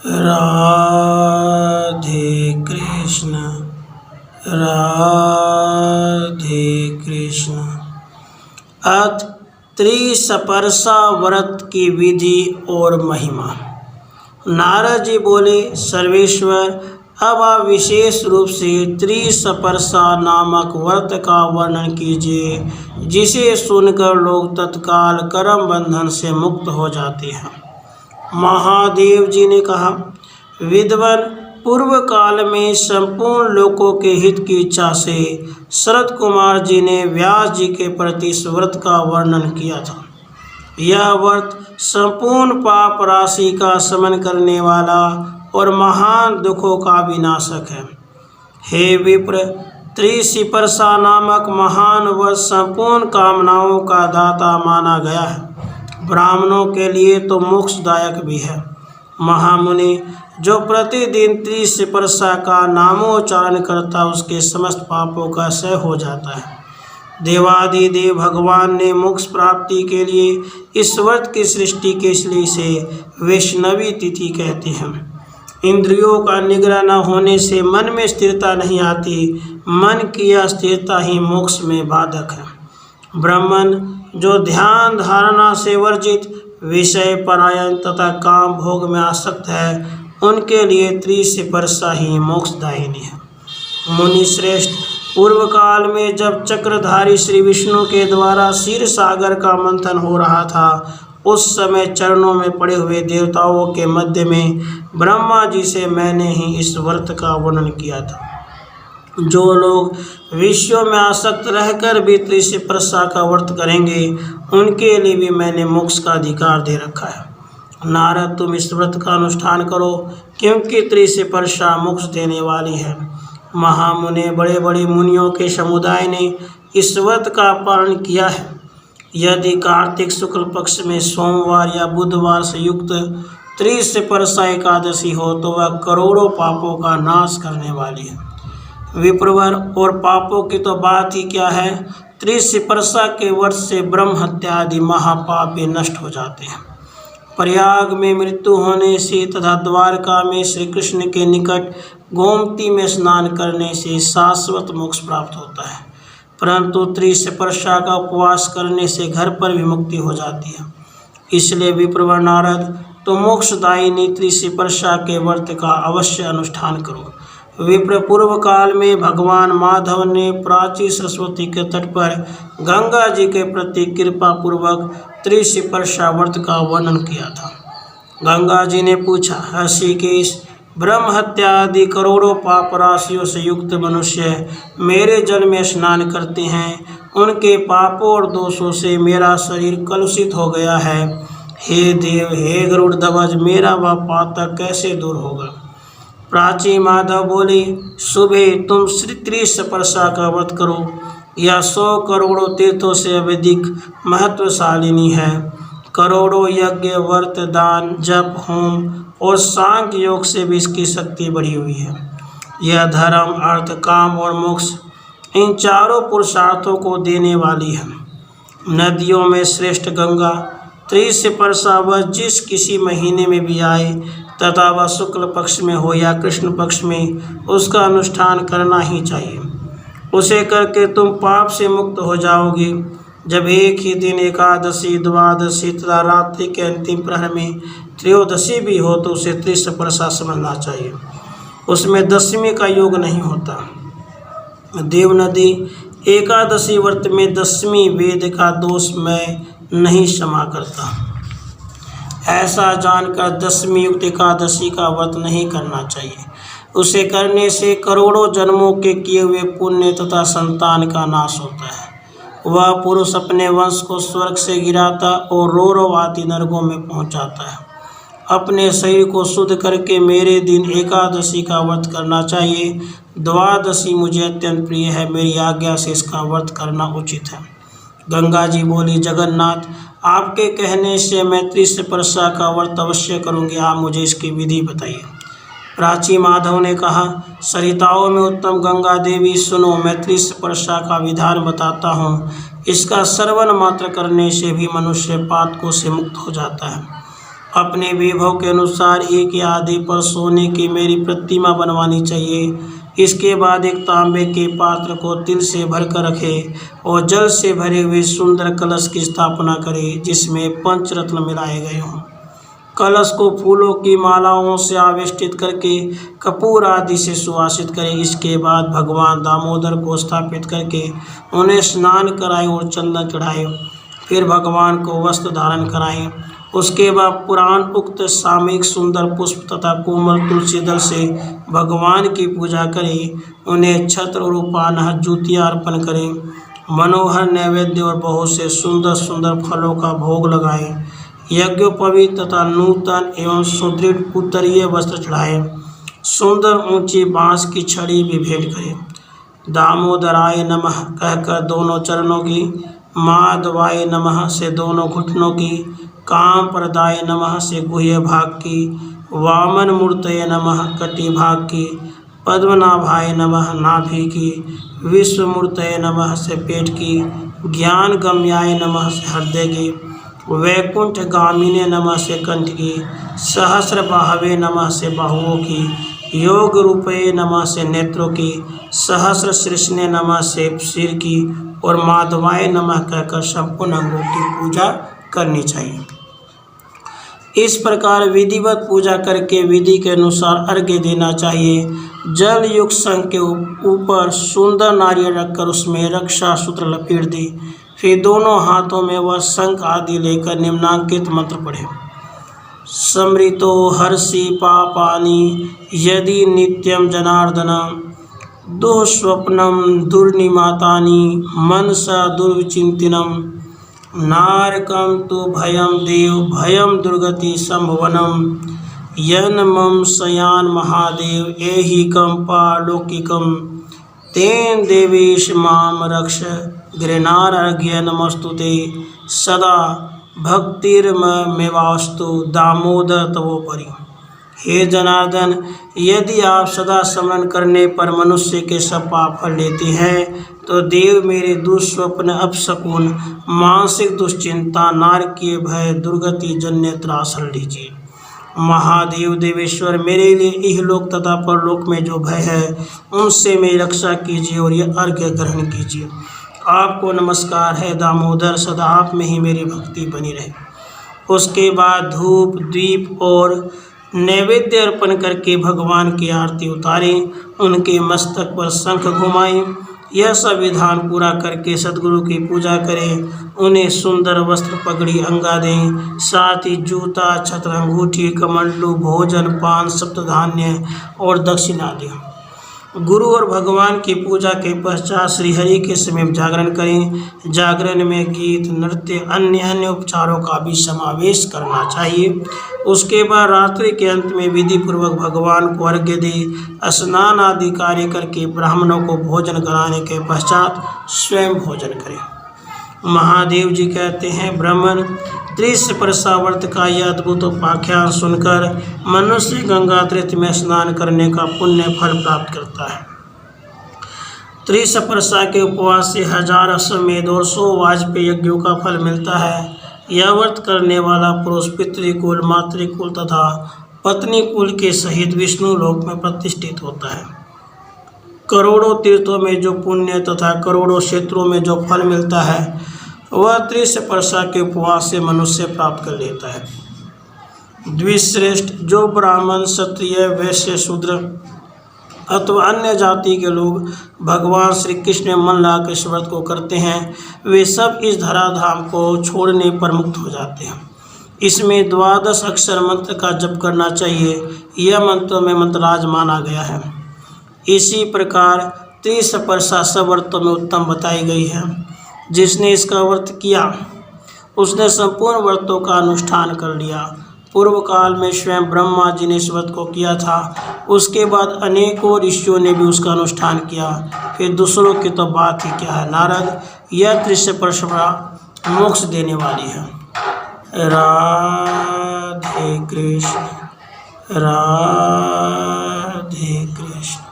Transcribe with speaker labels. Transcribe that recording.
Speaker 1: राधे कृष्ण राधे कृष्ण। अथ त्रिसपर्शा व्रत की विधि और महिमा। नारद जी बोले, सर्वेश्वर, अब आप विशेष रूप से त्रिसपर्शा नामक व्रत का वर्णन कीजिए, जिसे सुनकर लोग तत्काल कर्म बंधन से मुक्त हो जाते हैं। महादेव जी ने कहा, विद्वान, पूर्व काल में संपूर्ण लोकों के हित की इच्छा से शरत कुमार जी ने व्यास जी के प्रति इस व्रत का वर्णन किया था। यह व्रत संपूर्ण पाप राशि का शमन करने वाला और महान दुखों का विनाशक है। हे विप्र, त्रिसपर्शा नामक महान व्रत संपूर्ण कामनाओं का दाता माना गया है। ब्राह्मणों के लिए तो मोक्षदायक भी है। महामुनि, जो प्रतिदिन त्रिसपर्शा का नामोच्चारण करता उसके समस्त पापों का क्षय हो जाता है। देवादिदेव भगवान ने मोक्ष प्राप्ति के लिए इस व्रत की सृष्टि की, इसलिए इसे वैष्णवी तिथि कहते हैं। इंद्रियों का निग्रह न होने से मन में स्थिरता नहीं आती। मन की यह स्थिरता ही मोक्ष में बाधक है। ब्राह्मण, जो ध्यान धारणा से वर्जित, विषय परायण तथा काम भोग में आसक्त है, उनके लिए त्रिसपर्शा ही मोक्षदायिनी है। मुनि श्रेष्ठ, पूर्व काल में जब चक्रधारी श्री विष्णु के द्वारा क्षीर सागर का मंथन हो रहा था, उस समय चरणों में पड़े हुए देवताओं के मध्य में ब्रह्मा जी से मैंने ही इस व्रत का वर्णन किया था। जो लोग विषयों में आसक्त रहकर भी त्रिसपर्शा का व्रत करेंगे, उनके लिए भी मैंने मोक्ष का अधिकार दे रखा है। नारद, तुम इस व्रत का अनुष्ठान करो, क्योंकि त्रिसपर्शा मोक्ष देने वाली है। महामुने, बड़े बड़े मुनियों के समुदाय ने इस व्रत का पालन किया है। यदि कार्तिक शुक्ल पक्ष में सोमवार या बुधवार से युक्त त्रिसपर्शा एकादशी हो तो वह करोड़ों पापों का नाश करने वाली है। विप्रवर, और पापों की तो बात ही क्या है। त्रिसपर्शा के व्रत से ब्रह्म हत्या आदि महापाप भी नष्ट हो जाते हैं। प्रयाग में मृत्यु होने से तथा द्वारका में श्री कृष्ण के निकट गोमती में स्नान करने से शाश्वत मोक्ष प्राप्त होता है, परंतु त्रिसपर्शा का उपवास करने से घर पर भी मुक्ति हो जाती है। इसलिए विप्रवर नारद, तो मोक्षदायिनी त्रिसपर्शा के व्रत का अवश्य अनुष्ठान करो। विप्र, पूर्व काल में भगवान माधव ने प्राची सरस्वती के तट पर गंगा जी के प्रति कृपा पूर्वक त्रिसपर्शा व्रत का वर्णन किया था। गंगा जी ने पूछा, ऋषिकेश, ब्रह्म हत्या आदि करोड़ों पाप राशियों से युक्त मनुष्य मेरे जल में स्नान करते हैं, उनके पापों और दोषों से मेरा शरीर कलुषित हो गया है। हे देव, हे गरुड़ ध्वज, मेरा वह पातक कैसे दूर होगा। प्राची माधव बोली, सुबह तुम श्री त्रिसपर्शा का व्रत करो। यह 100 करोड़ों तीर्थों से अधिक महत्वशालिनी है। करोड़ों यज्ञ, व्रत, दान, जप, होम और सांख्य योग से भी इसकी शक्ति बढ़ी हुई है। यह धर्म, अर्थ, काम और मोक्ष, इन चारों पुरुषार्थों को देने वाली है। नदियों में श्रेष्ठ गंगा त्रिसपर्शा वह जिस किसी महीने में भी आए, तथा वह शुक्ल पक्ष में हो या कृष्ण पक्ष में, उसका अनुष्ठान करना ही चाहिए। उसे करके तुम पाप से मुक्त हो जाओगे। जब एक ही दिन एकादशी, द्वादशी तथा रात्रि के अंतिम प्रहर में त्रयोदशी भी हो तो उसे त्रिसपर्शा समझना चाहिए। उसमें दशमी का योग नहीं होता। देव नदी एकादशी व्रत में दशमी वेद का दोष मैं नहीं क्षमा करता। ऐसा जानकर दशमी युक्त एकादशी का व्रत नहीं करना चाहिए। उसे करने से करोड़ों जन्मों के किए हुए पुण्य तथा संतान का नाश होता है। वह पुरुष अपने वंश को स्वर्ग से गिराता और रौरव आदि नरकों में पहुंचाता है। अपने शरीर को शुद्ध करके मेरे दिन एकादशी का व्रत करना चाहिए। द्वादशी मुझे अत्यंत प्रिय है, मेरी आज्ञा से इसका व्रत करना उचित है। गंगा जी बोली, जगन्नाथ, आपके कहने से मैं त्रिसपर्शा का व्रत अवश्य करूँगी। आप मुझे इसकी विधि बताइए। प्राची माधव ने कहा, सरिताओं में उत्तम गंगा देवी, सुनो, मैं त्रिसपर्शा का विधान बताता हूँ। इसका श्रवण मात्र करने से भी मनुष्य पातकों से मुक्त हो जाता है। अपने वैभव के अनुसार एक या आधे पर सोने की मेरी प्रतिमा बनवानी चाहिए। इसके बाद एक तांबे के पात्र को तिल से भरकर रखे और जल से भरे हुए सुंदर कलश की स्थापना करे जिसमें पंचरत्न मिलाए गए हों। कलश को फूलों की मालाओं से आवेष्टित करके कपूर आदि से सुवासित करें। इसके बाद भगवान दामोदर को स्थापित करके उन्हें स्नान कराएं और चंदन चढ़ाएं। फिर भगवान को वस्त्र धारण कराएं। उसके बाद पुराण उक्त सामयिक सुंदर पुष्प तथा कोमल तुलसी दल से भगवान की पूजा करें। उन्हें छत्र और उपानह जूतियाँ अर्पण करें। मनोहर नैवेद्य और बहुत से सुंदर सुंदर फलों का भोग लगाएं। यज्ञोपवीत तथा नूतन एवं सुदृढ़ उत्तरीय वस्त्र चढ़ाएं। सुंदर ऊंची बांस की छड़ी भी भेंट करें। दामोदराय नमः कहकर दोनों चरणों की, माधवाय नमः से दोनों घुटनों की, काम प्रदाय नमः से गुह्य भाग की, वामन मूर्तये नमः कटी भाग की, पद्मनाभाय नमः नाभि की, विश्वमूर्तये नमः से पेट की, ज्ञान गम्याय नमः से हृदय की, वैकुंठ गामिने नमः से कंठ की, सहस्र बाहवे नमः से बाहुओं की, योग रूपये नमः से नेत्रों की, सहस्र शीर्षने नमः से सिर की और माधवाय नमः कहकर संपूर्ण अंगों की पूजा करनी चाहिए। इस प्रकार विधिवत पूजा करके विधि के अनुसार अर्घ्य देना चाहिए। जल युक्त शंख के ऊपर सुंदर नारियल रखकर उसमें रक्षा सूत्र लपेट दी। फिर दोनों हाथों में वह शंख आदि लेकर निम्नांकित मंत्र पढ़े। समृतो हर्षि पापानि यदि नित्यं जनार्दन, दुःस्वप्नं दुर्निमातानि मनसा दुर्विचिंतनम्, नारकं तु भयं देव भयं दुर्गति संभवनम्, यन्मम शयान महादेव ऐहिकं पारलौकिकं, तेन देवेश माम रक्ष गृणार्घ्य नमस्तुते, सदा भक्तिर्मेवास्तु दामोदर तवोपरि। हे जनार्दन, यदि आप सदा स्मरण करने पर मनुष्य के सब पाप फल लेते हैं तो देव मेरे दुष्स्वप्न, अपशकुन, मानसिक दुश्चिंता, नारकीय भय, दुर्गति जन्य त्रास हर लीजिए। महादेव देवेश्वर, मेरे लिए इहलोक तथा परलोक में जो भय है उनसे मेरी रक्षा कीजिए और यह अर्घ्य ग्रहण कीजिए। आपको नमस्कार है दामोदर, सदा आप में ही मेरी भक्ति बनी रहे। उसके बाद धूप दीप और नैवेद्य अर्पण करके भगवान की आरती उतारें। उनके मस्तक पर शंख घुमाएं। यह सब विधान पूरा करके सद्गुरु की पूजा करें। उन्हें सुंदर वस्त्र पगड़ी अंगा दें। साथ ही जूता, छत्र, अंगूठी, कमंडलू, भोजन, पान, सप्तधान्य और दक्षिणा दें। गुरु और भगवान की पूजा के पश्चात श्रीहरि के समीप जागरण करें। जागरण में गीत, नृत्य, अन्य उपचारों का भी समावेश करना चाहिए। उसके बाद रात्रि के अंत में विधि पूर्वक भगवान को अर्घ्य दें। स्नान आदि कार्य करके ब्राह्मणों को भोजन कराने के पश्चात स्वयं भोजन करें। महादेव जी कहते हैं, ब्राह्मण त्रिसपर्शा व्रत का यह अद्भुत उपाख्यान सुनकर मनुष्य गंगा तीर्थ में स्नान करने का पुण्य फल प्राप्त करता है। त्रिसपर्शा के उपवास से 1000 अश्वमेध और 100 वाजपेय यज्ञों का फल मिलता है। यह व्रत करने वाला पुरुष पितृकुल, मातृकुल तथा पत्नी कुल के सहित विष्णु लोक में प्रतिष्ठित होता है। करोड़ों तीर्थों में जो पुण्य तथा करोड़ों क्षेत्रों में जो फल मिलता है वह त्रिसपर्शा के उपवास से मनुष्य प्राप्त कर लेता है। द्विश्रेष्ठ, जो ब्राह्मण, क्षत्रिय, वैश्य, शूद्र अथवा अन्य जाति के लोग भगवान श्री कृष्ण में मन लगाकर इस व्रत को करते हैं वे सब इस धराधाम को छोड़ने पर मुक्त हो जाते हैं। इसमें 12 अक्षर मंत्र का जप करना चाहिए। यह मंत्रों में मंत्रराज माना गया है। इसी प्रकार त्रिसपर्शा सब व्रतों में उत्तम बताई गई है। जिसने इसका व्रत किया उसने संपूर्ण व्रतों का अनुष्ठान कर लिया। पूर्व काल में स्वयं ब्रह्मा जी ने इस व्रत को किया था। उसके बाद अनेकों ऋषियों ने भी उसका अनुष्ठान किया। फिर दूसरों की तो बात ही क्या है। नारद, यह त्रिसपर्शा मोक्ष देने वाली है। राधे कृष्ण, राधे कृष्ण।